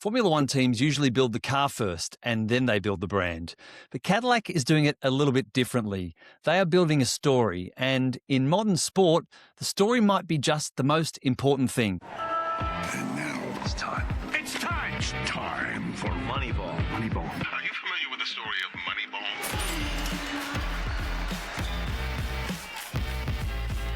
Formula One teams usually build the car first and then they build the brand. But Cadillac is doing it a little bit differently. They are building a story, and in modern sport, the story might be just the most important thing. And now it's time. It's time! It's time for Moneyball. Moneyball. Are you familiar with the story of Moneyball?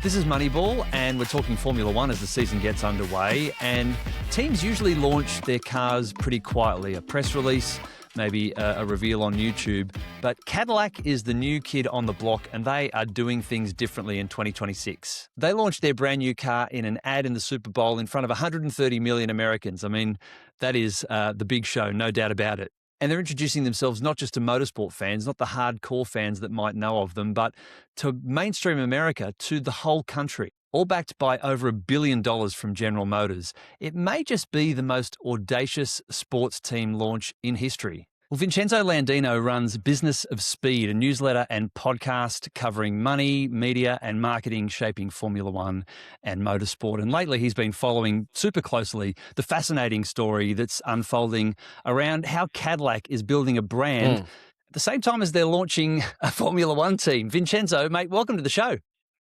This is Moneyball, and we're talking Formula One as the season gets underway. And teams usually launch their cars pretty quietly. A press release, maybe a reveal on YouTube. But Cadillac is the new kid on the block, and they are doing things differently in 2026. They launched their brand new car in an ad in the Super Bowl in front of 130 million Americans. I mean, that is the big show, no doubt about it. And they're introducing themselves not just to motorsport fans, not the hardcore fans that might know of them, but to mainstream America, to the whole country, all backed by over $1 billion from General Motors. It may just be the most audacious sports team launch in history. Well, Vincenzo Landino runs Business of Speed, a newsletter and podcast covering money, media and marketing shaping Formula One and motorsport. And lately he's been following super closely the fascinating story that's unfolding around how Cadillac is building a brand at the same time as they're launching a Formula One team. Vincenzo, mate, welcome to the show.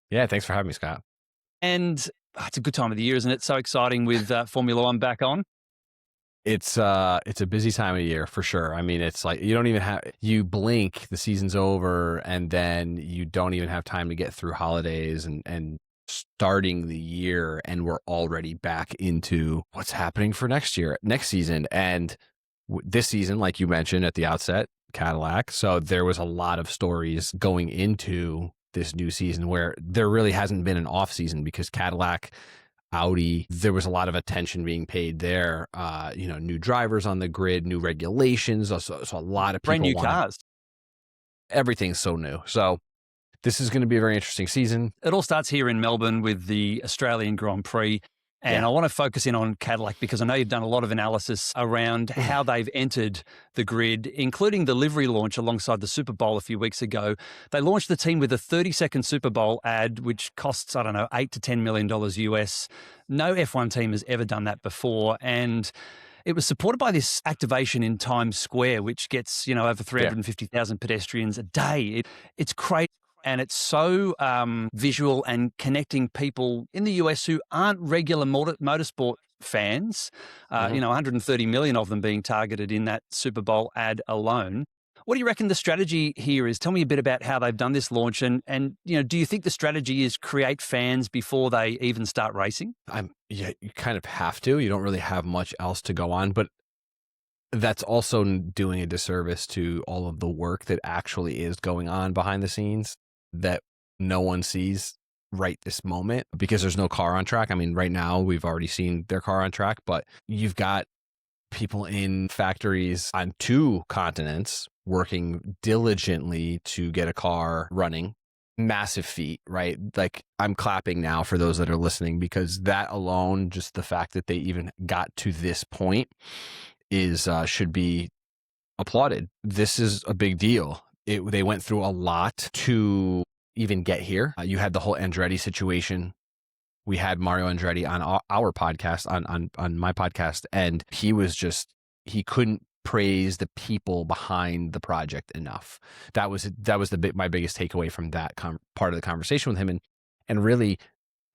Yeah, thanks for having me, Scott. And it's a good time of the year, isn't it? So exciting with Formula One back on. It's a busy time of year for sure. I mean, it's like you blink, the season's over, and then you don't even have time to get through holidays and starting the year, and we're already back into what's happening for next season. And this season, like you mentioned at the outset, Cadillac. So there was a lot of stories going into this new season where there really hasn't been an off season because Cadillac, Audi, there was a lot of attention being paid there. New drivers on the grid, new regulations. So a lot of people brand new cars. Everything's so new. So this is going to be a very interesting season. It all starts here in Melbourne with the Australian Grand Prix. And I want to focus in on Cadillac because I know you've done a lot of analysis around how they've entered the grid, including the livery launch alongside the Super Bowl a few weeks ago. They launched the team with a 30-second Super Bowl ad, which costs, $8 to $10 million US. No F1 team has ever done that before. And it was supported by this activation in Times Square, which gets, over 350,000 pedestrians a day. It's crazy. And it's so visual and connecting people in the US who aren't regular motorsport fans, 130 million of them being targeted in that Super Bowl ad alone. What do you reckon the strategy here is? Tell me a bit about how they've done this launch. And do you think the strategy is create fans before they even start racing? You kind of have to. You don't really have much else to go on. But that's also doing a disservice to all of the work that actually is going on behind the scenes that no one sees right this moment because there's no car on track. I mean, right now we've already seen their car on track, but you've got people in factories on 2 continents working diligently to get a car running. Massive feat, right? Like, I'm clapping now for those that are listening because that alone, just the fact that they even got to this point is should be applauded. This is a big deal. They went through a lot to even get here. You had the whole Andretti situation. We had Mario Andretti on our podcast, on my podcast, and he couldn't praise the people behind the project enough. That was my biggest takeaway from that part of the conversation with him, and really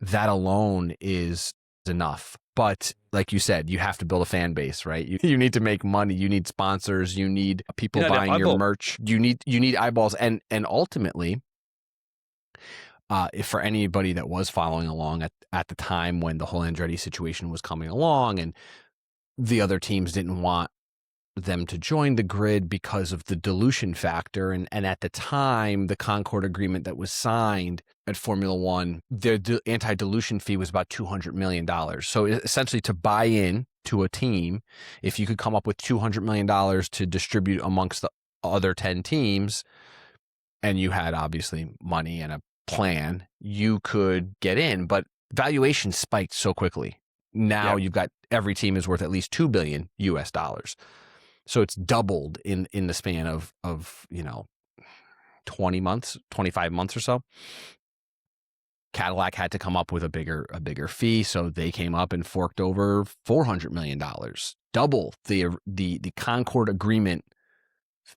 that alone is enough. But like you said, you have to build a fan base, right? You need to make money. You need sponsors. You need people buying your merch. You need eyeballs. And ultimately, if for anybody that was following along at the time when the whole Andretti situation was coming along and the other teams didn't want them to join the grid because of the dilution factor. And at the time, the Concord agreement that was signed at Formula One, the anti-dilution fee was about $200 million. So essentially to buy in to a team, if you could come up with $200 million to distribute amongst the other 10 teams, and you had obviously money and a plan, you could get in. But valuation spiked so quickly. Now you've got every team is worth at least $2 billion US dollars. So it's doubled in the span of 20 months, 25 months or so. Cadillac had to come up with a bigger fee, so they came up and forked over $400 million double the Concord agreement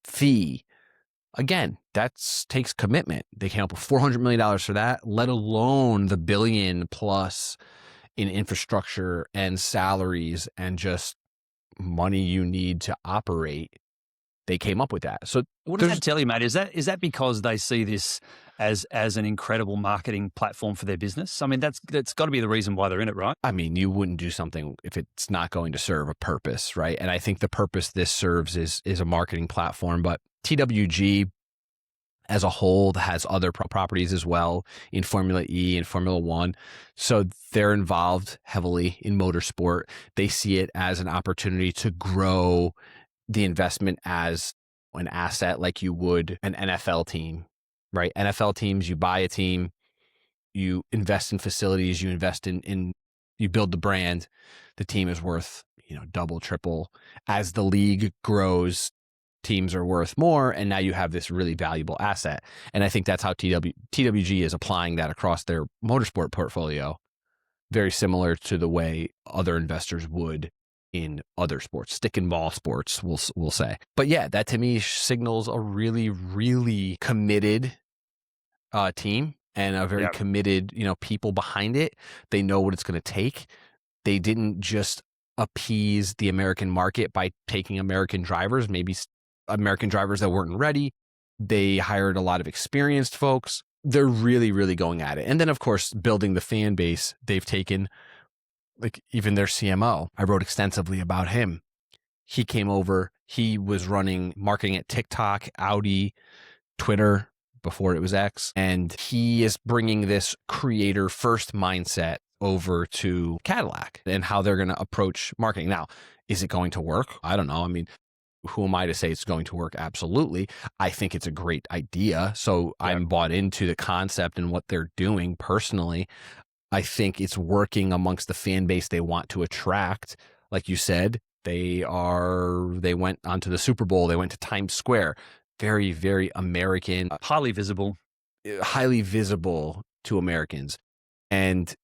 fee. Again, that takes commitment. They came up with $400 million for that, let alone the $1 billion plus in infrastructure and salaries and just money you need to operate. They came up with that. So what does that tell you, mate? Is that because they see this as an incredible marketing platform for their business? I mean, that's got to be the reason why they're in it, right? I mean, you wouldn't do something if it's not going to serve a purpose, right? And I think the purpose this serves is a marketing platform. But TWG as a whole has other properties as well in Formula E and Formula One. So they're involved heavily in motorsport. They see it as an opportunity to grow the investment as an asset like you would an NFL team, right? NFL teams, you buy a team, you invest in facilities, you invest in you build the brand. The team is worth, double, triple. As the league grows, teams are worth more, and now you have this really valuable asset. And I think that's how TWG is applying that across their motorsport portfolio, very similar to the way other investors would in other sports, stick and ball sports, we'll say. But yeah, that to me signals a really, really committed team and a very committed, people behind it. They know what it's going to take. They didn't just appease the American market by taking American drivers, maybe American drivers that weren't ready. They hired a lot of experienced folks. They're really, really going at it. And then, of course, building the fan base, they've taken, like, even their CMO. I wrote extensively about him. He came over. He was running marketing at TikTok, Audi, Twitter, before it was X. And he is bringing this creator first mindset over to Cadillac and how they're going to approach marketing. Now, is it going to work? I don't know. I mean, who am I to say it's going to work? Absolutely. I think it's a great idea. So I'm bought into the concept and what they're doing personally. I think it's working amongst the fan base they want to attract. Like you said, they went onto the Super Bowl. They went to Times Square. Very, very American. Highly visible To Americans. And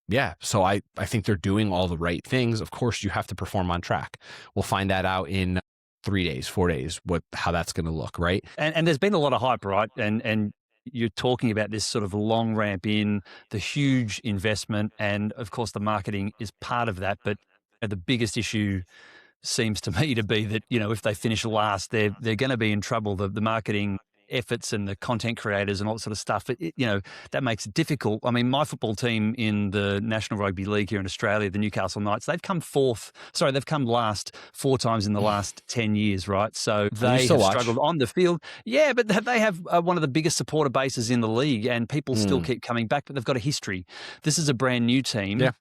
yeah, so I think they're doing all the right things. Of course, you have to perform on track. We'll find that out in 3 days, 4 days, how that's going to look, right? And there's been a lot of hype, right? And you're talking about this sort of long ramp in, the huge investment, and of course the marketing is part of that. But the biggest issue seems to me to be that, if they finish last, they're going to be in trouble. The marketing efforts and the content creators and all that sort of stuff, that makes it difficult. I mean, my football team in the National Rugby League here in Australia, the Newcastle Knights, they've come last 4 times in the last 10 years, right? So they have struggled on the field. Yeah, but they have one of the biggest supporter bases in the league, and people still keep coming back, but they've got a history. This is a brand new team. Yeah.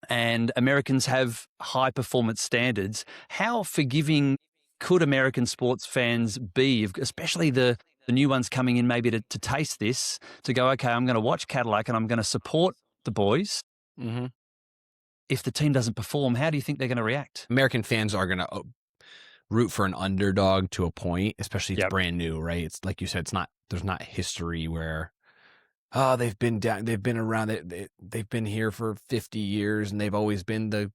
And Americans have high performance standards. How forgiving could American sports fans be, especially the new ones coming in maybe to taste this, to go, okay, I'm going to watch Cadillac and I'm going to support the boys. Mm-hmm. If the team doesn't perform, how do you think they're going to react? American fans are going to root for an underdog to a point, especially it's brand new, right? It's like you said, there's not history where, they've been around, they've been here for 50 years and they've always been down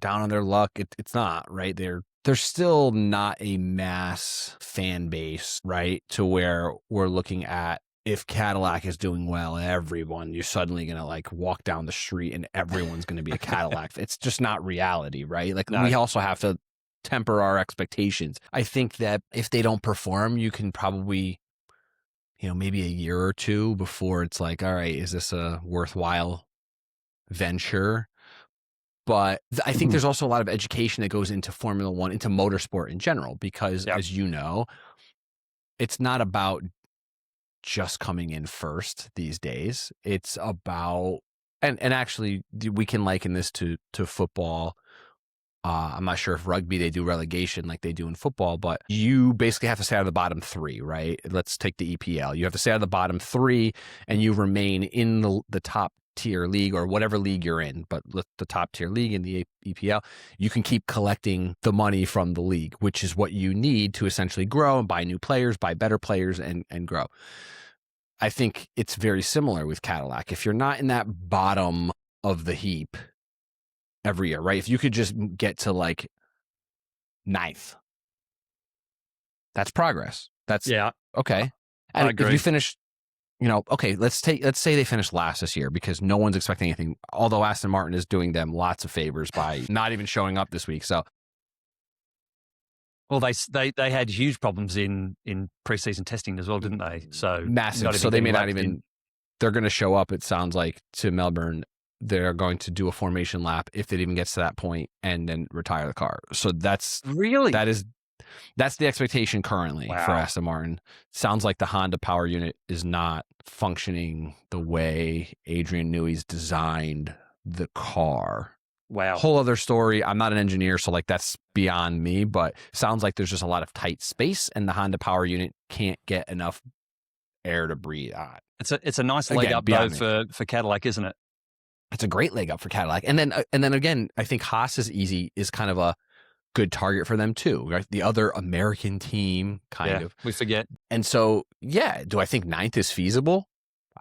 on their luck. It's not, right? They're still not a mass fan base, right? To where we're looking at, if Cadillac is doing well, you're suddenly going to walk down the street and everyone's going to be a Cadillac. It's just not reality, right? We also have to temper our expectations. I think that if they don't perform, you can probably, maybe a year or two before it's like, all right, is this a worthwhile venture? But I think there's also a lot of education that goes into Formula One, into motorsport in general, because as you know, it's not about just coming in first these days. It's about, and actually we can liken this to football. I'm not sure if rugby, they do relegation like they do in football, but you basically have to stay out of the bottom 3, right? Let's take the EPL. You have to stay out of the bottom 3 and you remain in the top tier league or whatever league you're in, but the top tier league in the EPL, you can keep collecting the money from the league, which is what you need to essentially grow and buy new players, buy better players, and grow. I think it's very similar with Cadillac. If you're not in that bottom of the heap every year, right? If you could just get to ninth. That's progress. That's okay. I And agree. if you finish, okay, let's say they finish last this year because no one's expecting anything. Although Aston Martin is doing them lots of favors by not even showing up this week. So, well, they had huge problems in preseason testing as well, didn't they? So massive. So they may not even. They're going to show up. It sounds like to Melbourne. They're going to do a formation lap if it even gets to that point, and then retire the car. So that's the expectation currently for Aston Martin. Sounds like the Honda power unit is not functioning the way Adrian Newey's designed the car. Wow. Whole other story. I'm not an engineer, so that's beyond me, but sounds like there's just a lot of tight space and the Honda power unit can't get enough air to breathe on. It's a nice leg up though for Cadillac, isn't it? It's a great leg up for Cadillac. And then again, I think Haas is kind of a good target for them too, right? The other American team, kind of. We forget. And so, do I think ninth is feasible?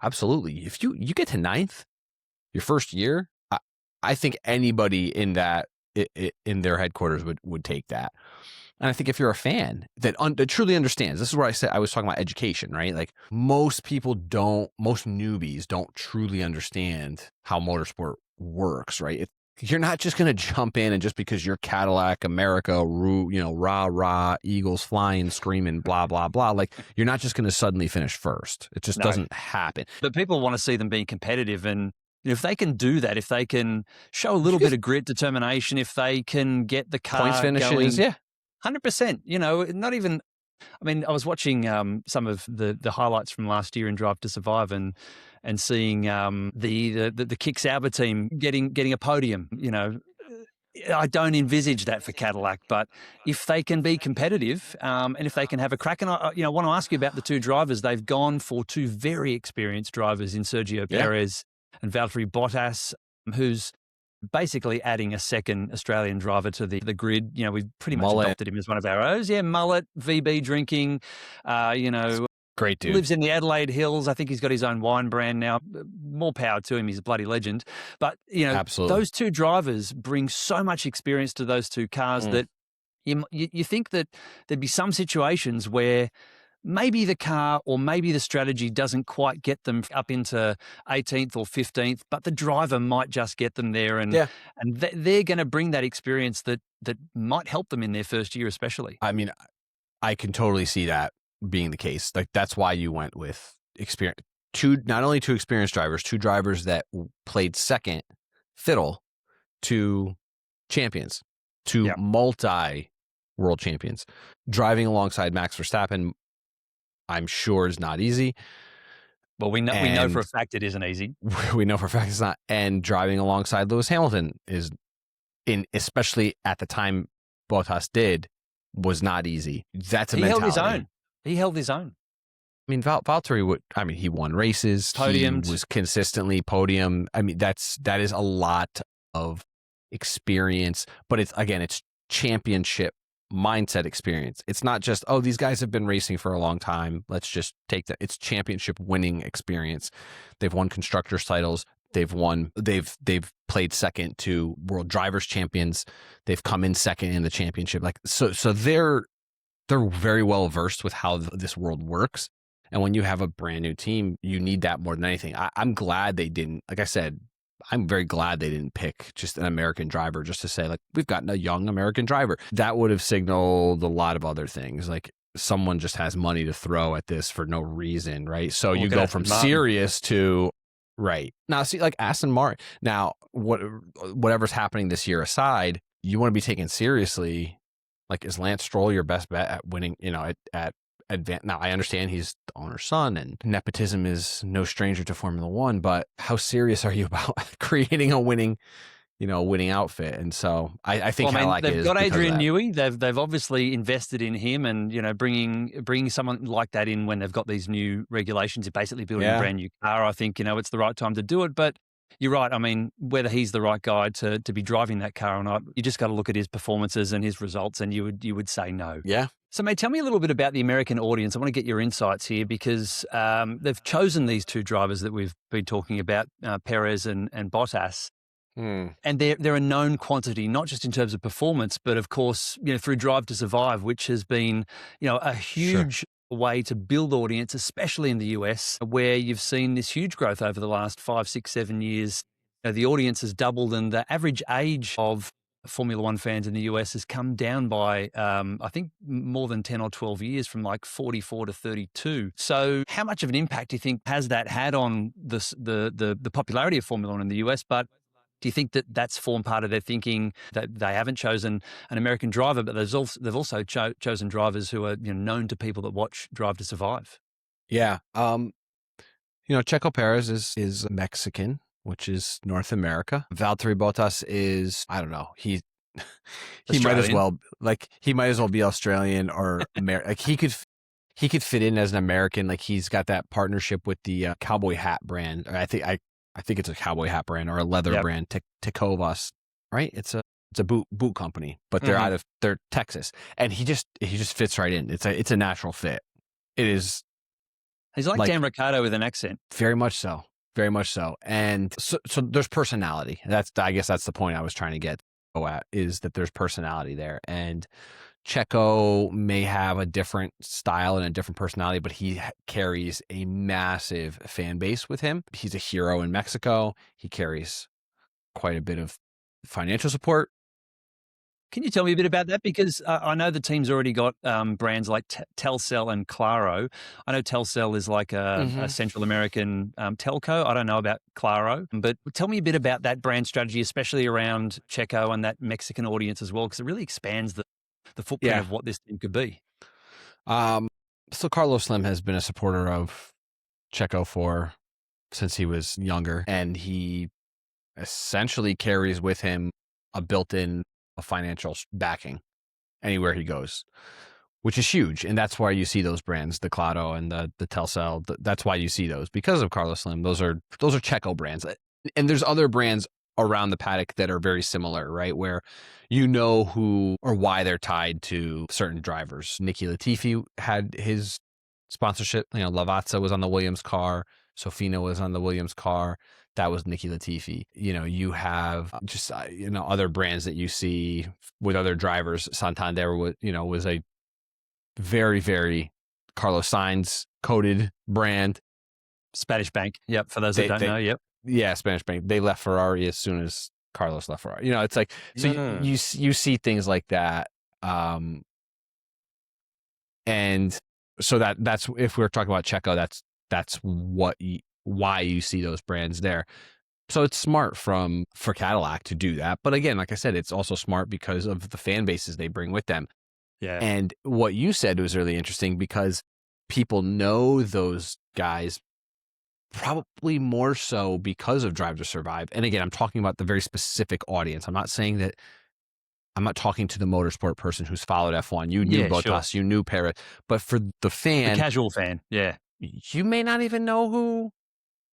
Absolutely. If you get to ninth your first year, I think anybody in their headquarters would take that. And I think if you're a fan that truly understands, this is where I was talking about education, right? Like most newbies don't truly understand how motorsport works, right? You're not just going to jump in and just because you're Cadillac, America, rah, rah, Eagles flying, screaming, blah, blah, blah. Like you're not just going to suddenly finish first. It just doesn't happen. But people want to see them being competitive. And if they can do that, if they can show a little bit of grit, determination, if they can get the car points finishes, going, 100%, not even, I mean, I was watching some of the highlights from last year in Drive to Survive and seeing the Kick Sauber team getting a podium. I don't envisage that for Cadillac, but if they can be competitive and if they can have a crack, and I want to ask you about the two drivers. They've gone for two very experienced drivers in Sergio Perez and Valtteri Bottas, who's basically adding a second Australian driver to the grid. We've pretty much adopted him as one of our own. Yeah, mullet, VB drinking, great dude. Lives in the Adelaide Hills. I think he's got his own wine brand now. More power to him. He's a bloody legend. But, absolutely, those two drivers bring so much experience to those two cars that you think that there'd be some situations where maybe the car or maybe the strategy doesn't quite get them up into 18th or 15th, but the driver might just get them there. And they're going to bring that experience that might help them in their first year especially. I mean, I can totally see that being the case. Like that's why you went with experience. Not only two experienced drivers, two drivers that played second fiddle to champions, to multi-world champions. Driving alongside Max Verstappen, I'm sure is not easy. Well, we know for a fact it isn't easy. We know for a fact it's not. And driving alongside Lewis Hamilton especially at the time Bottas was not easy. That's a mentality. He held his own. I mean, Valtteri he won races. Podiumed. He was consistently podium. I mean, that is a lot of experience, but it's championship mindset experience. It's not just, these guys have been racing for a long time. Let's just take that. It's championship winning experience. They've won constructors titles. They've played second to world drivers champions. They've come in second in the championship. So they're very well versed with how this world works. And when you have a brand new team, you need that more than anything. I'm glad they didn't, like I said, I'm very glad they didn't pick just an American driver just to say, we've gotten a young American driver. That would have signaled a lot of other things. Like someone just has money to throw at this for no reason, right? So you go from serious to, right. Now, see, like Aston Martin, now, whatever's happening this year aside, you want to be taken seriously. Like, is Lance Stroll your best bet at winning, at advance? Now, I understand he's the owner's son and nepotism is no stranger to Formula One, but how serious are you about creating a winning outfit? And so I think they've got Adrian Newey. They've obviously invested in him, and bringing someone like that in when they've got these new regulations, you're basically building a brand new car. I think it's the right time to do it, but. You're right. I mean, whether he's the right guy to be driving that car or not, you just got to look at his performances and his results, and you would say no. Yeah. So, mate, tell me a little bit about the American audience. I want to get your insights here because they've chosen these two drivers that we've been talking about, Perez and Bottas. Mm, And they're a known quantity, not just in terms of performance, but of course, through Drive to Survive, which has been, a sure. huge way to build audience, especially in the US, where you've seen this huge growth over the last 5, 6, 7 years. The audience has doubled, and the average age of Formula One fans in the US has come down by, I think, more than 10 or 12 years, from like 44 to 32. So, how much of an impact do you think has that had on the popularity of Formula One in the US? But do you think that that's formed part of their thinking, that they haven't chosen an American driver, but they've also chosen drivers who are known to people that watch Drive to Survive? Yeah. Checo Perez is Mexican, which is North America. Valtteri Bottas is, I don't know. He might as Australian. well be Australian or American. Like he could fit in as an American. Like he's got that partnership with the cowboy hat brand. I think it's a cowboy hat brand or a leather Yep. brand, Tecovas, right? It's a boot company, but they're Texas, and he just fits right in. It's a natural fit. It is He's like Dan Ricciardo with an accent. very much so, and so there's personality. I guess that's the point I was trying to get at, is that there's personality there, and Checo may have a different style and a different personality, but he carries a massive fan base with him. He's a hero in Mexico. He carries quite a bit of financial support. Can you tell me a bit about that? Because I know the team's already got brands like Telcel and Claro. I know Telcel is like a Central American telco. I don't know about Claro, but tell me a bit about that brand strategy, especially around Checo and that Mexican audience as well, because it really expands the footprint of what this team could be. So Carlos Slim has been a supporter of Checo since he was younger, and he essentially carries with him a built-in financial backing anywhere he goes, which is huge. And that's why you see those brands, the Claro and the Telcel. That's why you see those, because of Carlos Slim. Those are Checo brands. And there's other brands around the paddock that are very similar, right? Where you know who or why they're tied to certain drivers. Nicky Latifi had his sponsorship. Lavazza was on the Williams car. Sofina was on the Williams car. That was Nicky Latifi. You have just, other brands that you see with other drivers. Santander was a very, very Carlos Sainz coded brand. Spanish Bank. Yep. For those that don't know. Yep. Yeah, Spanish Bank. They left Ferrari as soon as Carlos left Ferrari. It's like, so you see things like that. And so that's, if we're talking about Checo, that's why you see those brands there. So it's smart for Cadillac to do that. But again, like I said, it's also smart because of the fan bases they bring with them. Yeah. And what you said was really interesting, because people know those guys probably more so because of Drive to Survive. And again, I'm talking about the very specific audience. I'm not talking to the motorsport person who's followed F1. You knew Bottas, you knew Perez, but for the fan, the casual fan, you may not even know who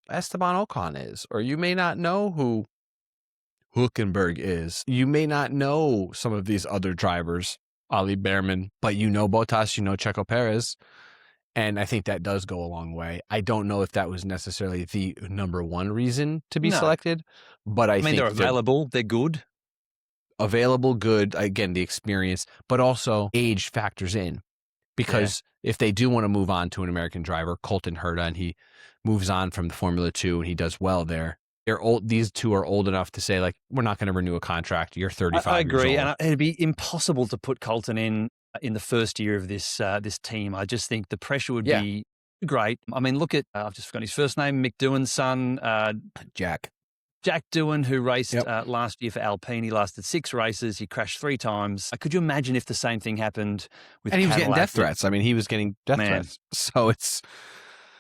Esteban Ocon is, or you may not know who Hülkenberg is. You may not know some of these other drivers, Ali Behrman, but you know Bottas, you know Checo Perez. And I think that does go a long way. I don't know if that was necessarily the number one reason to be selected, but I think they're available. They're good. Available, good. Again, the experience, but also age factors in, because if they do want to move on to an American driver, Colton Herta, and he moves on from the Formula 2 and he does well there, they're old. These two are old enough to say, like, we're not going to renew a contract. You're 35 I agree. years old. And it'd be impossible to put Colton in the first year of this team. I just think the pressure would be great. I mean, look at, I've just forgotten his first name, Mick Doohan's son. Jack Doohan, who raced last year for Alpine. He lasted 6 races. He crashed 3 times. Could you imagine if the same thing happened with And he was Cadillac? getting death threats. I mean, he was getting death threats. So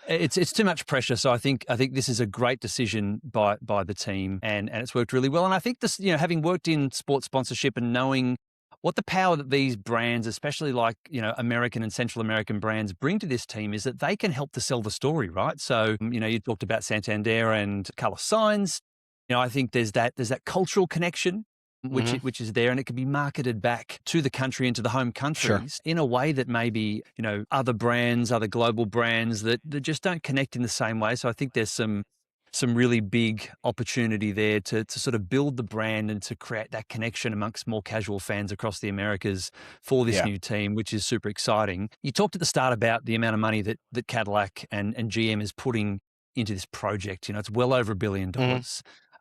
it's too much pressure. So I think this is a great decision by the team, and it's worked really well. And I think this, having worked in sports sponsorship and knowing what the power that these brands, especially like, American and Central American brands, bring to this team, is that they can help to sell the story, right? So, you talked about Santander and Carlos Sainz. I think there's that cultural connection, which is there, and it can be marketed back to the country and to the home countries in a way that maybe, other brands, other global brands that just don't connect in the same way. So I think there's some some really big opportunity there to sort of build the brand and to create that connection amongst more casual fans across the Americas for this Yeah. new team, which is super exciting. You talked at the start about the amount of money that Cadillac and GM is putting into this project. It's well over $1 billion.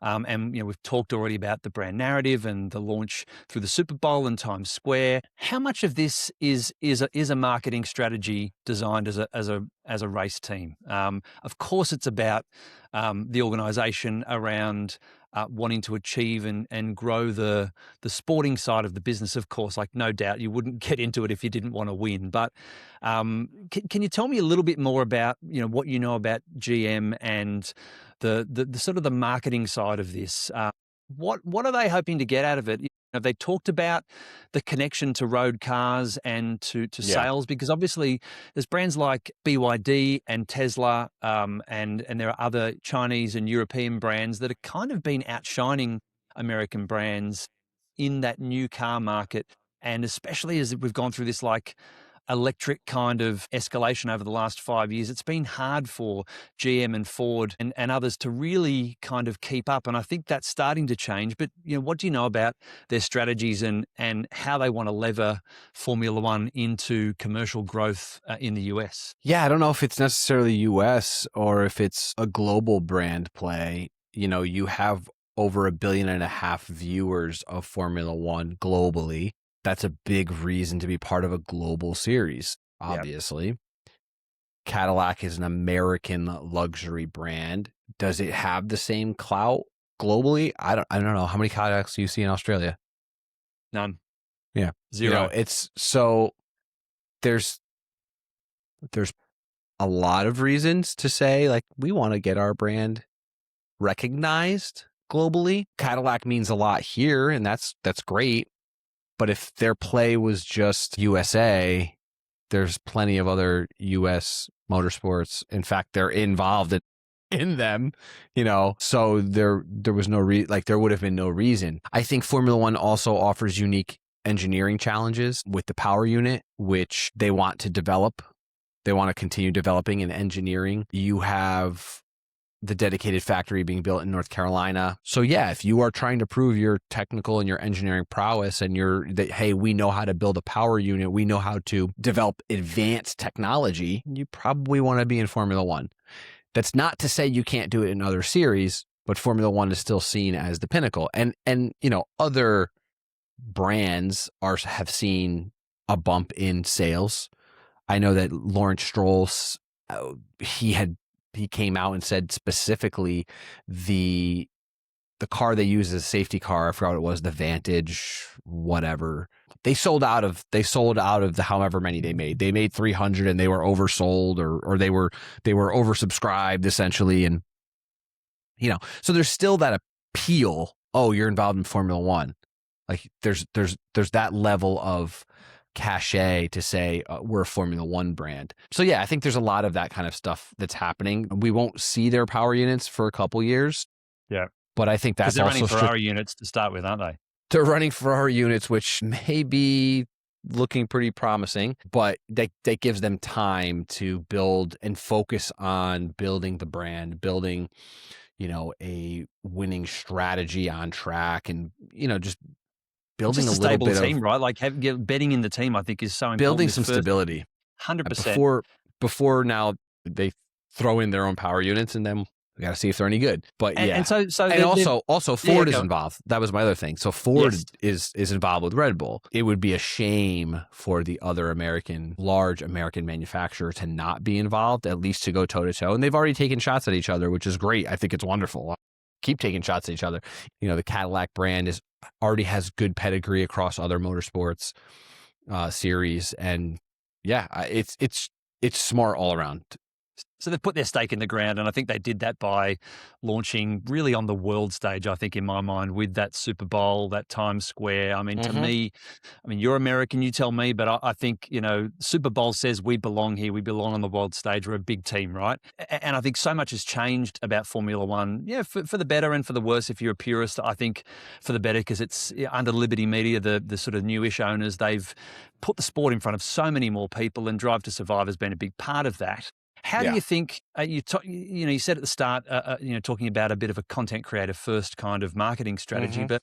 And we've talked already about the brand narrative and the launch through the Super Bowl and Times Square. How much of this is a marketing strategy designed as a race team? Of course, it's about the organisation around wanting to achieve and grow the sporting side of the business. Of course, like no doubt, you wouldn't get into it if you didn't want to win. But can you tell me a little bit more about what you know about GM and the sort of the marketing side of this? What are they hoping to get out of it? Have they talked about the connection to road cars and to sales? Because obviously there's brands like BYD and Tesla, and there are other Chinese and European brands that have kind of been outshining American brands in that new car market. And especially as we've gone through this like electric kind of escalation over the last 5 years, it's been hard for GM and Ford and others to really kind of keep up. And I think that's starting to change. But, what do you know about their strategies and how they want to lever Formula One into commercial growth in the US? Yeah, I don't know if it's necessarily US or if it's a global brand play. You have over 1.5 billion viewers of Formula One globally. That's a big reason to be part of a global series, obviously. Yep. Cadillac is an American luxury brand. Does it have the same clout globally? I don't know. How many Cadillacs do you see in Australia? None. Yeah. 0. It's so there's a lot of reasons to say like we want to get our brand recognized globally. Cadillac means a lot here, and that's great. But if their play was just USA, there's plenty of other US motorsports. In fact, they're involved in them, so there was no there would have been no reason. I think Formula One also offers unique engineering challenges with the power unit, which they want to develop. They want to continue developing and engineering. You have the dedicated factory being built in North Carolina. So yeah, if you are trying to prove your technical and your engineering prowess and hey, we know how to build a power unit, we know how to develop advanced technology, you probably want to be in Formula One. That's not to say you can't do it in other series, but Formula One is still seen as the pinnacle. And other brands have seen a bump in sales. I know that Lawrence Stroll, he came out and said specifically the car they used as a safety car, I forgot what it was, the Vantage, whatever. They sold out of the however many they made. They made 300 and they were oversold or they were oversubscribed essentially. And, so there's still that appeal. Oh, you're involved in Formula One. Like there's that level of cachet to say we're a Formula One brand. So yeah, I think there's a lot of that kind of stuff that's happening. We won't see their power units for a couple years. Yeah. But I think that's they're also running Ferrari units to start with, aren't they? They're running Ferrari units, which may be looking pretty promising, but that gives them time to build and focus on building the brand, building, a winning strategy on track and, just building just a little bit team, of, right? Like betting in the team, I think, is so important. Building some stability. 100%. Before now, they throw in their own power units, and then we got to see if they're any good. But yeah, and also Ford is involved. That was my other thing. So Ford is involved with Red Bull. It would be a shame for the other large American manufacturer to not be involved, at least to go toe to toe. And they've already taken shots at each other, which is great. I think it's wonderful. Keep taking shots at each other. The Cadillac brand already has good pedigree across other motorsports series, and yeah, it's smart all around. So they've put their stake in the ground, and I think they did that by launching really on the world stage, I think, in my mind, with that Super Bowl, that Times Square. I mean, to me, you're American, you tell me, but I think, Super Bowl says we belong here. We belong on the world stage. We're a big team, right? And I think so much has changed about Formula One, for the better and for the worse. If you're a purist, I think for the better, because it's under Liberty Media, the sort of newish owners, they've put the sport in front of so many more people, and Drive to Survive has been a big part of that. How do Yeah. you think you said at the start, talking about a bit of a content creator first kind of marketing strategy, Mhm. but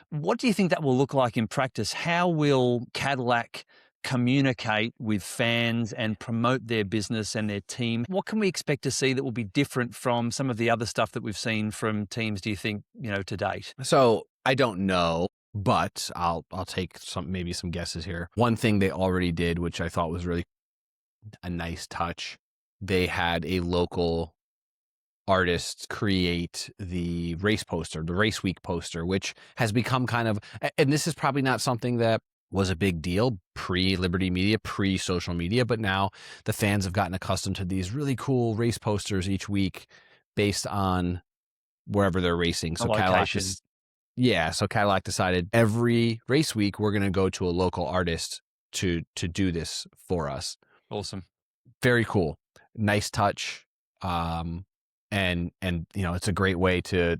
what do you think that will look like in practice? How will Cadillac communicate with fans and promote their business and their team? What can we expect to see that will be different from some of the other stuff that we've seen from teams, do you think, to date? So I don't know, but I'll take maybe some guesses here. One thing they already did, which I thought was really a nice touch, they had a local artist create the race poster, the race week poster, which has become kind of, and this is probably not something that was a big deal pre-Liberty Media, pre-social media, but now the fans have gotten accustomed to these really cool race posters each week based on wherever they're racing. A So location. So Cadillac decided every race week we're going to go to a local artist to do this for us. Awesome. Very cool. Nice touch. And it's a great way to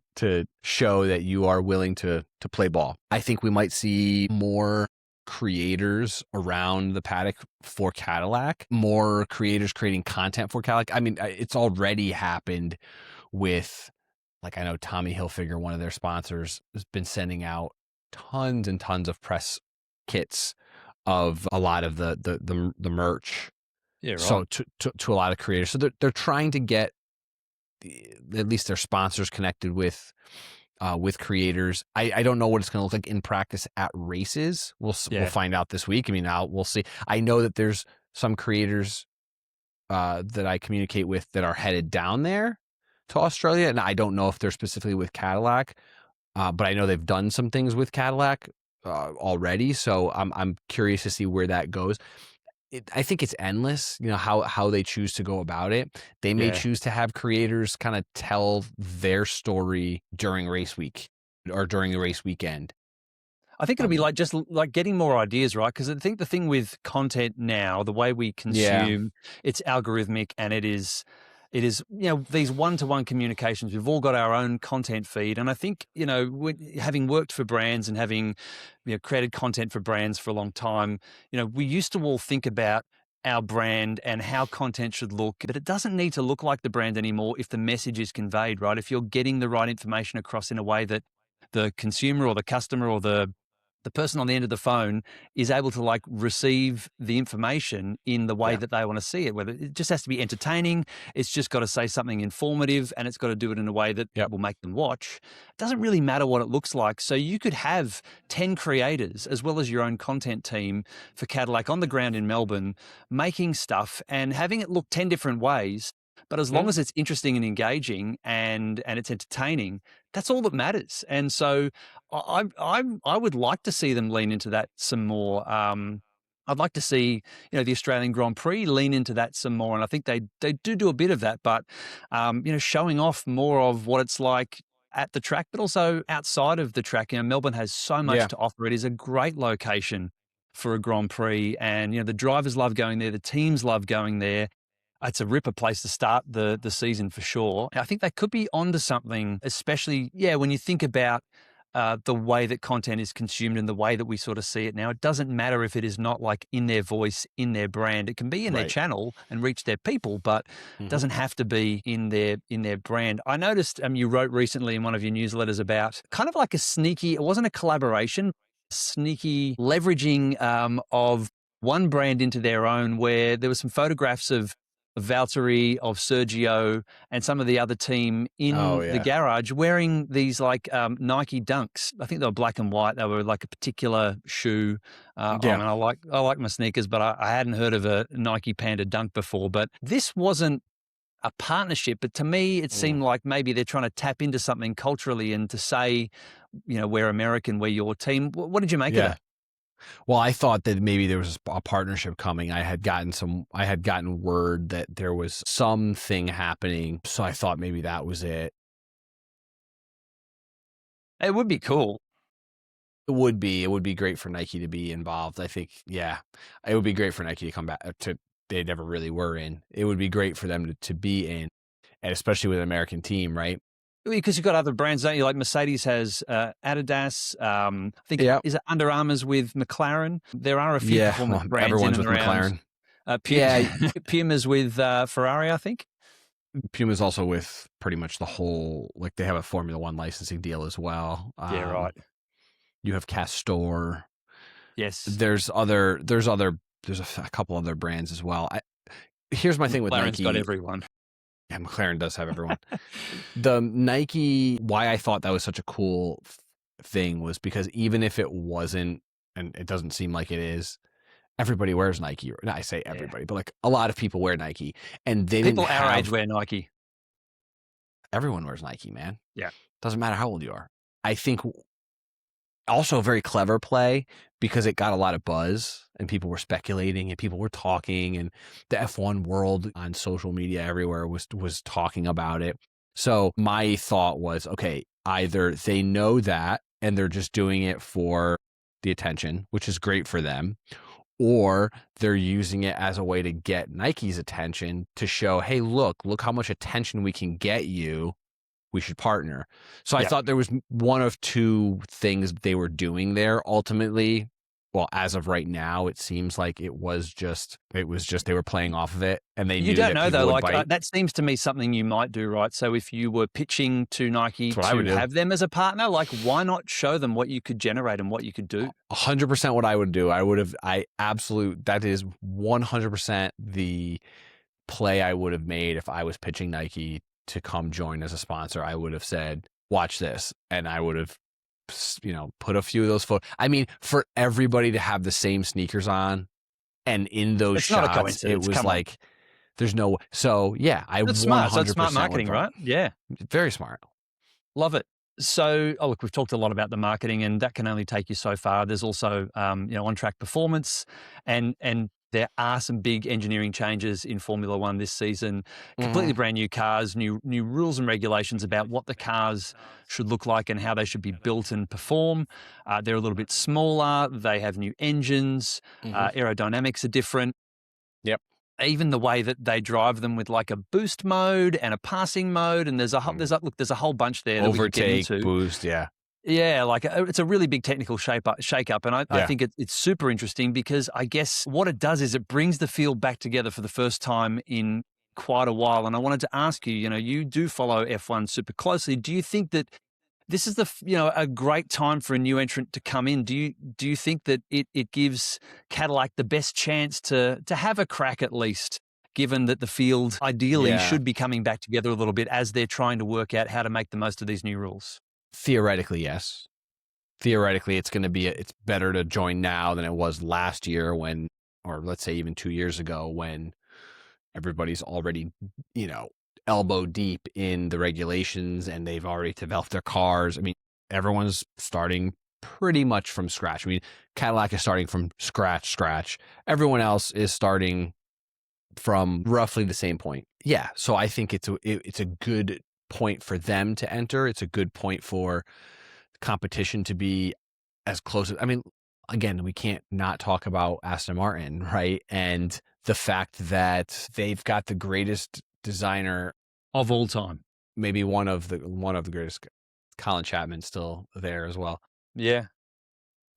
show that you are willing to play ball. I think we might see more creators around the paddock for Cadillac, more creators creating content for Cadillac. I mean, it's already happened with, like, I know Tommy Hilfiger, one of their sponsors, has been sending out tons and tons of press kits of a lot of the merch. Yeah, right. So to a lot of creators, so they're trying to get at least their sponsors connected with creators. I don't know what it's going to look like in practice at races. We'll find out this week. I mean, we'll see. I know that there's some creators that I communicate with that are headed down there to Australia, and I don't know if they're specifically with Cadillac, but I know they've done some things with Cadillac already. So I'm curious to see where that goes. I think it's endless, how they choose to go about it. They may choose to have creators kind of tell their story during race week or during the race weekend. I think it'll be just like getting more ideas, right? Because I think the thing with content now, the way we consume, it's algorithmic, and it is these one-to-one communications. We've all got our own content feed, and I think having worked for brands and having created content for brands for a long time, we used to all think about our brand and how content should look, but it doesn't need to look like the brand anymore if the message is conveyed, right? If you're getting the right information across in a way that the consumer or the customer or the person on the end of the phone is able to receive the information in the way that they want to see it. Whether it just has to be entertaining, it's just got to say something informative, and it's got to do it in a way that will make them watch. It doesn't really matter what it looks like. So you could have 10 creators as well as your own content team for Cadillac on the ground in Melbourne, making stuff and having it look 10 different ways. But as long as it's interesting and engaging and it's entertaining, that's all that matters. And so I would like to see them lean into that some more. I'd like to see the Australian Grand Prix lean into that some more, and I think they do a bit of that. But showing off more of what it's like at the track, but also outside of the track. Melbourne has so much to offer. It is a great location for a Grand Prix, and the drivers love going there, the teams love going there. It's a ripper place to start the season for sure. I think they could be onto something, especially, when you think about the way that content is consumed and the way that we sort of see it now. It doesn't matter if it is not in their voice, in their brand. It can be in their channel and reach their people, but it doesn't have to be in their brand. I noticed you wrote recently in one of your newsletters about kind of like a sneaky, it wasn't a collaboration, sneaky leveraging of one brand into their own, where there were some photographs of Valtteri, of Sergio, and some of the other team in the garage wearing these Nike Dunks. I think they were black and white. They were like a particular shoe. I mean, I like my sneakers, but I hadn't heard of a Nike Panda Dunk before. But this wasn't a partnership, but to me, it seemed like maybe they're trying to tap into something culturally and to say, we're American, we're your team. What did you make of that? Well, I thought that maybe there was a partnership coming. I had gotten word that there was something happening, so I thought maybe that was it. It would be cool. It would be great for Nike to be involved. I think, it would be great for Nike to come back to. They never really were in. It would be great for them to be in, and especially with an American team, right? Because you've got other brands, don't you? Like Mercedes has Adidas. I think is it Under Armour's with McLaren. There are a few performance brands everyone's in and with around. McLaren. Puma's with Ferrari, I think. Puma's also with pretty much the whole, like they have a Formula One licensing deal as well. Yeah, right. You have Castor. Yes. There's a couple other brands as well. Here's my thing with McLaren's Nike. got everyone. Yeah, McLaren does have everyone. The Nike, why I thought that was such a cool thing was because even if it wasn't, and it doesn't seem like it is, everybody wears Nike. No, I say everybody, but like a lot of people wear Nike, and they People didn't our have. age wear Nike. Everyone wears Nike, man. Yeah, doesn't matter how old you are. I think also a very clever play because it got a lot of buzz and people were speculating and people were talking, and the F1 world on social media everywhere was talking about it. So my thought was, okay, either they know that and they're just doing it for the attention, which is great for them, or they're using it as a way to get Nike's attention to show, hey, look how much attention we can get you. We should partner. So I thought there was one of two things they were doing there. Ultimately, well, as of right now, it seems like it was just they were playing off of it, and they knew don't know though. Like that seems to me something you might do, right? So if you were pitching to Nike to have them as a partner, like why not show them what you could generate and what you could do? 100% what I would do. That is 100% the play I would have made if I was pitching Nike to come join as a sponsor. I would have said, watch this. And I would have, put a few of those photos. I mean, for everybody to have the same sneakers on and in those shots, it was like, there's no, so yeah, That's smart. So it's smart marketing, right? Yeah. Very smart. Love it. So, look, we've talked a lot about the marketing, and that can only take you so far. There's also, on-track performance, and there are some big engineering changes in Formula One this season. Completely brand new cars, new rules and regulations about what the cars should look like and how they should be built and perform. They're a little bit smaller. They have new engines. Aerodynamics are different. Yep. Even the way that they drive them with like a boost mode and a passing mode, and there's a whole bunch there. Overtake, boost, yeah. Yeah, like it's a really big technical shake-up, and I think it's super interesting because I guess what it does is it brings the field back together for the first time in quite a while. And I wanted to ask you, you do follow F1 super closely. Do you think that this is a great time for a new entrant to come in? Do you think that it gives Cadillac the best chance to have a crack at least, given that the field ideally should be coming back together a little bit as they're trying to work out how to make the most of these new rules? Theoretically, yes. Theoretically, it's better to join now than it was last year or let's say even 2 years ago when everybody's already, elbow deep in the regulations and they've already developed their cars. I mean, everyone's starting pretty much from scratch. I mean, Cadillac is starting from scratch. Everyone else is starting from roughly the same point. Yeah. So I think it's a good point for them to enter. It's a good point for competition to be as close as, I mean, again, we can't not talk about Aston Martin, right? And the fact that they've got the greatest designer of all time, maybe one of the greatest. Colin Chapman's still there as well. Yeah.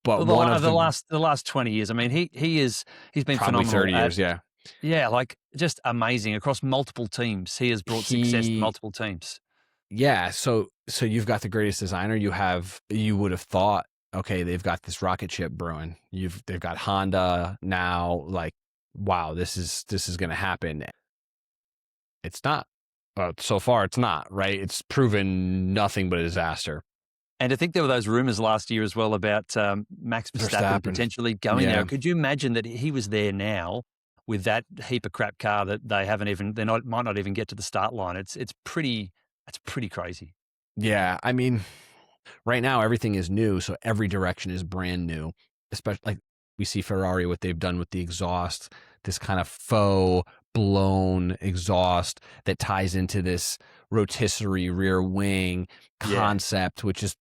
But the last 20 years, I mean, he's been probably phenomenal. 30 years, yeah. Yeah, like just amazing across multiple teams. He has brought success to multiple teams. Yeah, so you've got the greatest designer. You would have thought, okay, they've got this rocket ship brewing. They've got Honda now. Like, wow, this is going to happen. It's not. So far, it's not, right? It's proven nothing but a disaster. And I think there were those rumors last year as well about Max Verstappen potentially going there. Could you imagine that he was there now with that heap of crap car that might not even get to the start line? It's pretty crazy. Yeah, I mean, right now everything is new, so every direction is brand new. Especially like we see Ferrari, what they've done with the exhaust, this kind of faux blown exhaust that ties into this rotisserie rear wing concept, which is,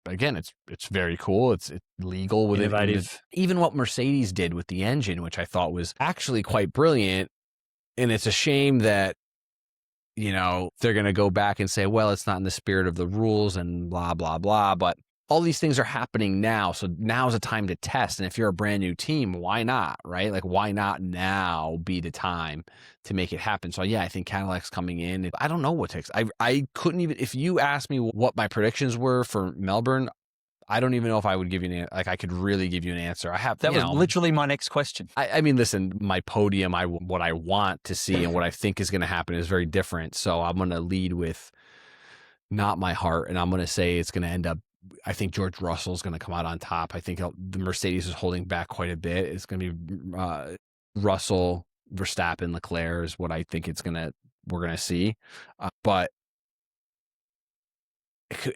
again, it's very cool. It's legal with innovative. Even what Mercedes did with the engine, which I thought was actually quite brilliant. And it's a shame that, they're going to go back and say, well, it's not in the spirit of the rules and blah, blah, blah. But all these things are happening now. So now's a time to test. And if you're a brand new team, why not, right? Like, why not now be the time to make it happen? So yeah, I think Cadillac's coming in. I don't know what takes. I couldn't even, if you asked me what my predictions were for Melbourne, I don't even know if I would give you an, like, I could really give you an answer. I have That was literally my next question. I mean, listen, my podium, what I want to see and what I think is going to happen is very different. So I'm going to lead with not my heart, and I'm going to say it's going to end up, I think George Russell is going to come out on top. I think the Mercedes is holding back quite a bit. It's going to be Russell, Verstappen, Leclerc is what I think we're going to see. But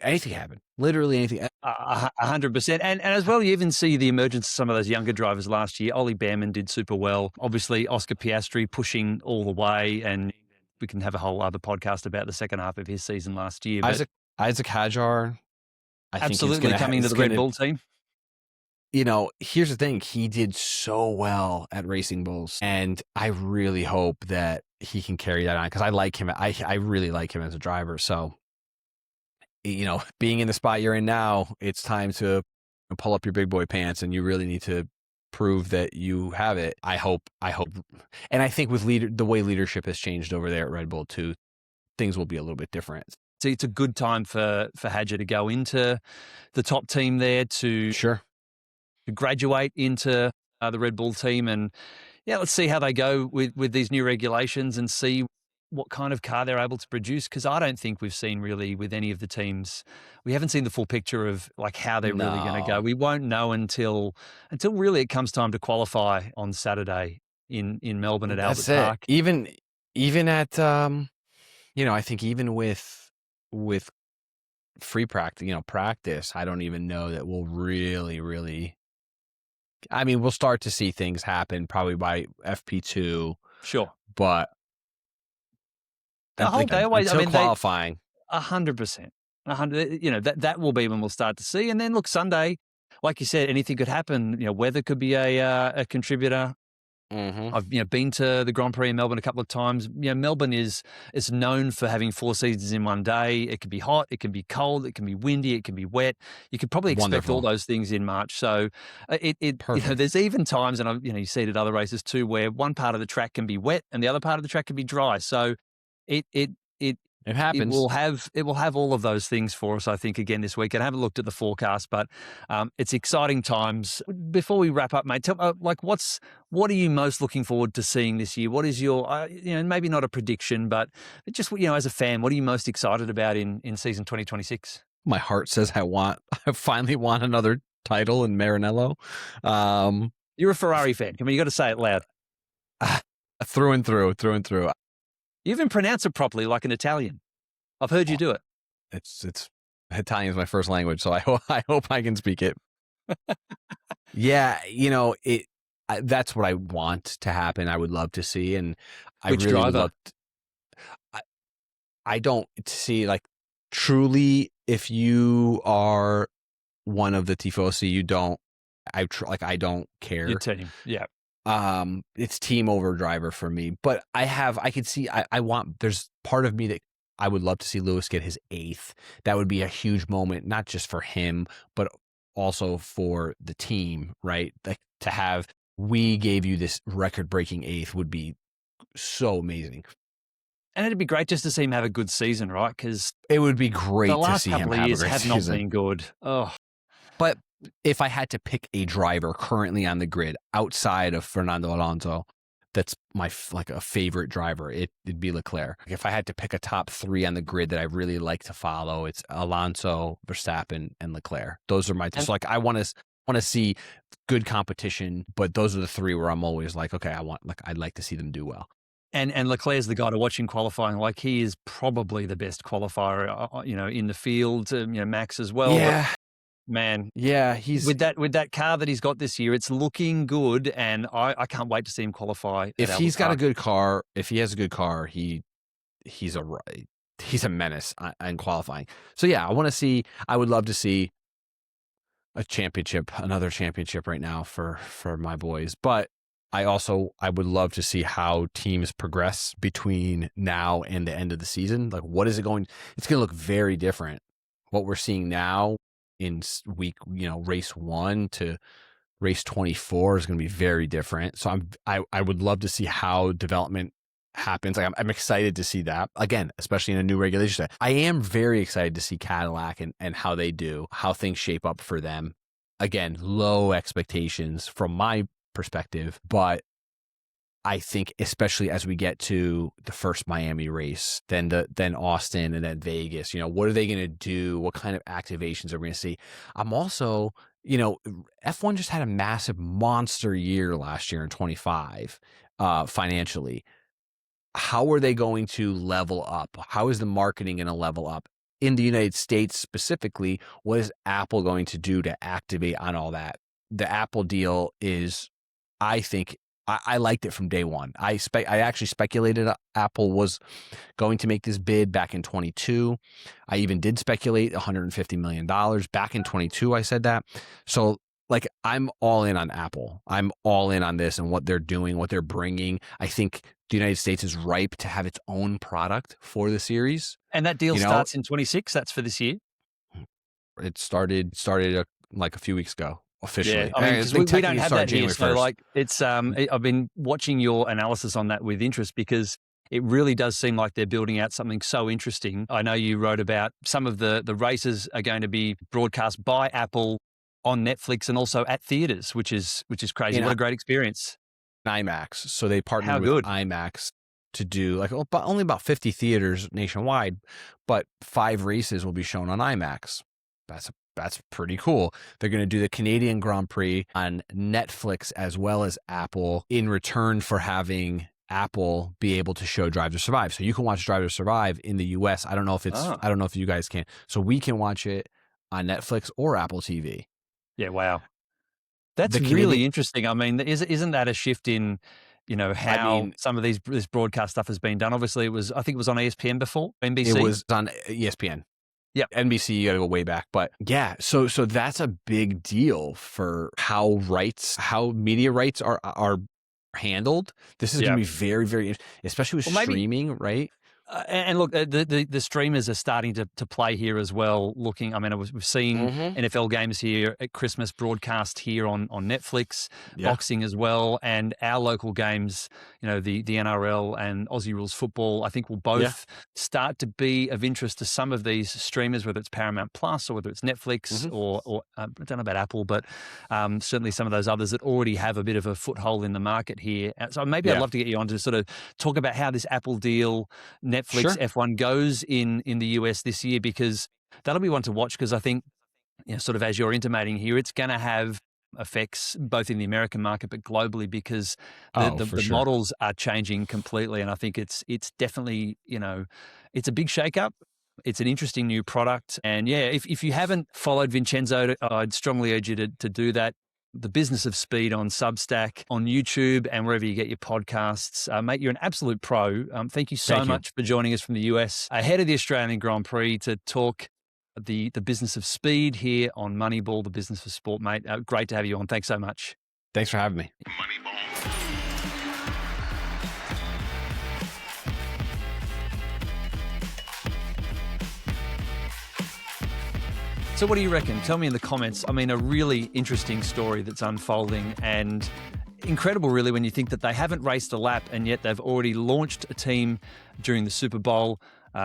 anything happen. Literally anything. 100%. And as well, you even see the emergence of some of those younger drivers last year. Ollie Behrman did super well. Obviously, Oscar Piastri pushing all the way, and we can have a whole other podcast about the second half of his season last year. Isaac Hadjar, I absolutely think coming to the Red Bull team. You know, here's the thing. He did so well at Racing Bulls, and I really hope that he can carry that on because I like him. I really like him as a driver. So, you know, being in the spot you're in now, it's time to pull up your big boy pants, and you really need to prove that you have it. I hope, and I think with the way leadership has changed over there at Red Bull too, things will be a little bit different. So it's a good time for Hadjar to go into the top team there to graduate into the Red Bull team, and yeah, let's see how they go with these new regulations and see what kind of car they're able to produce, because I don't think we've seen really with any of the teams, we haven't seen the full picture of like how they're really going to go. We won't know until really it comes time to qualify on Saturday in Melbourne at Albert Park. Even at you know, I think even with free practice, I don't even know that we'll really. I mean, we'll start to see things happen probably by FP2. Sure, but the whole day away. Until qualifying, 100%. 100. You know, that will be when we'll start to see. And then look, Sunday, like you said, anything could happen. You know, weather could be a contributor. Mm-hmm. I've been to the Grand Prix in Melbourne a couple of times. You know, Melbourne is known for having 4 seasons in one day. It can be hot, it can be cold, it can be windy, it can be wet. You could probably expect all those things in March. So you know, there's even times, and you see it at other races too, where one part of the track can be wet and the other part of the track can be dry. So it happens. It will have all of those things for us, I think, again this week. I haven't looked at the forecast, but it's exciting times. Before we wrap up, mate, what are you most looking forward to seeing this year? What is your, maybe not a prediction, but just, as a fan, what are you most excited about in season 2026? My heart says I finally want another title in Maranello. You're a Ferrari fan. I mean, you got to say it loud. Through and through. You even pronounce it properly like an Italian. I've heard you do it. It's Italian is my first language, so I hope I can speak it. Yeah, that's what I want to happen. I would love to see, and Which I really driver? would love I don't see, like, truly, if you are one of the tifosi, you don't. I don't care. Your team, yeah. It's team over driver for me, but there's part of me that I would love to see Lewis get his 8th. That would be a huge moment, not just for him, but also for the team, right? Like, we gave you this record breaking 8th would be so amazing. And it'd be great just to see him have a good season, right? Because it would be great to see him have a great season. The last couple of years have not been good. Oh, but if I had to pick a driver currently on the grid outside of Fernando Alonso, that's my a favorite driver, it'd be Leclerc. If I had to pick a top 3 on the grid that I really like to follow, it's Alonso, Verstappen, and Leclerc. Those are my so I want to see good competition, but those are the 3 where I'm always like, okay, I'd like to see them do well. And Leclerc's the guy to watch in qualifying. Like, he is probably the best qualifier, in the field. Max as well. Yeah. But, man, yeah, he's with that car that he's got this year, it's looking good, and I can't wait to see him qualify. If he's got a good car, if he has a good car, he's a menace in qualifying. So yeah, I would love to see another championship right now for my boys. But I would love to see how teams progress between now and the end of the season. Like, what is it going? It's going to look very different. What we're seeing now in race 1 to race 24 is going to be very different. So I would love to see how development happens. Like I'm excited to see that again, especially in a new regulation set. I am very excited to see Cadillac and how they do, how things shape up for them. Again, low expectations from my perspective, but I think especially as we get to the first Miami race, then Austin, and then Vegas, what are they going to do? What kind of activations are we going to see? I'm also, F1 just had a massive monster year last year in 25 financially. How are they going to level up? How is the marketing going to level up? In the United States specifically, what is Apple going to do to activate on all that? The Apple deal is, I think, I liked it from day one. I actually speculated Apple was going to make this bid back in 22. I even did speculate $150 million back in 22. I said that. So like, I'm all in on Apple. I'm all in on this and what they're doing, what they're bringing. I think the United States is ripe to have its own product for the series. And that deal starts in 26. That's for this year. It started like a few weeks ago. Officially, yeah. I mean, because we don't have that here. So, like, it's I've been watching your analysis on that with interest because it really does seem like they're building out something so interesting. I know you wrote about some of the races are going to be broadcast by Apple on Netflix and also at theaters, which is crazy. What a great experience! IMAX. So they partnered with IMAX to do only about 50 theaters nationwide, but 5 races will be shown on IMAX. That's pretty cool. They're going to do the Canadian Grand Prix on Netflix as well as Apple in return for having Apple be able to show Drive to Survive. So you can watch Drive to Survive in the US. I don't know if you guys can. So we can watch it on Netflix or Apple TV. Yeah, wow. That's really interesting. I mean, isn't that a shift in, how some of this broadcast stuff has been done? Obviously, I think it was on ESPN before, NBC. It was on ESPN. Yeah, NBC, you got to go way back. But yeah, so that's a big deal for how media rights are handled. This is going to be very, very, especially with streaming, right? And look, the streamers are starting to play here as well. We've seen NFL games here at Christmas broadcast here on Netflix, boxing as well, and our local games, the NRL and Aussie Rules football, I think will both start to be of interest to some of these streamers, whether it's Paramount Plus or whether it's Netflix or I don't know about Apple, but certainly some of those others that already have a bit of a foothold in the market here. So maybe I'd love to get you on to sort of talk about how this Apple deal, Netflix F1 goes in the US this year, because that'll be one to watch, because I think, sort of as you're intimating here, it's going to have effects both in the American market but globally, because the models are changing completely. And I think it's definitely, it's a big shakeup. It's an interesting new product. And if you haven't followed Vincenzo, I'd strongly urge you to do that. The Business of Speed on Substack, on YouTube, and wherever you get your podcasts. Mate, you're an absolute pro. Thank you so much for joining us from the US ahead of the Australian Grand Prix to talk the Business of Speed here on Moneyball, the business of sport, mate. Great to have you on. Thanks so much. Thanks for having me. Moneyball. So what do you reckon? Tell me in the comments. I mean, a really interesting story that's unfolding, and incredible really when you think that they haven't raced a lap and yet they've already launched a team during the Super Bowl.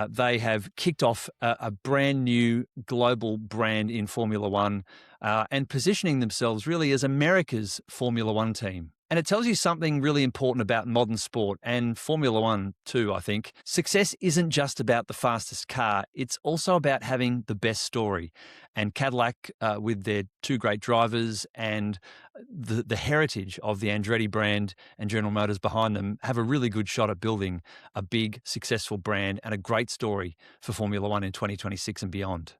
They have kicked off a brand new global brand in Formula One and positioning themselves really as America's Formula One team. And it tells you something really important about modern sport and Formula One too, I think. Success isn't just about the fastest car. It's also about having the best story. And Cadillac, with their 2 great drivers and the heritage of the Andretti brand and General Motors behind them, have a really good shot at building a big, successful brand and a great story for Formula One in 2026 and beyond.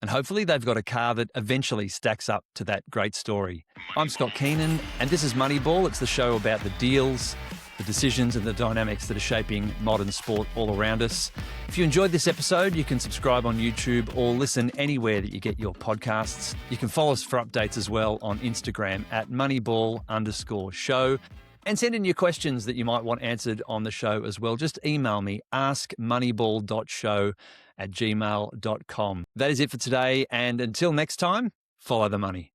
And hopefully they've got a car that eventually stacks up to that great story. I'm Scott Keenan, and this is Moneyball. It's the show about the deals, the decisions, and the dynamics that are shaping modern sport all around us. If you enjoyed this episode, you can subscribe on YouTube or listen anywhere that you get your podcasts. You can follow us for updates as well on Instagram at Moneyball_show. And send in your questions that you might want answered on the show as well. Just email me, askmoneyball.show@gmail.com. That is it for today. And until next time, follow the money.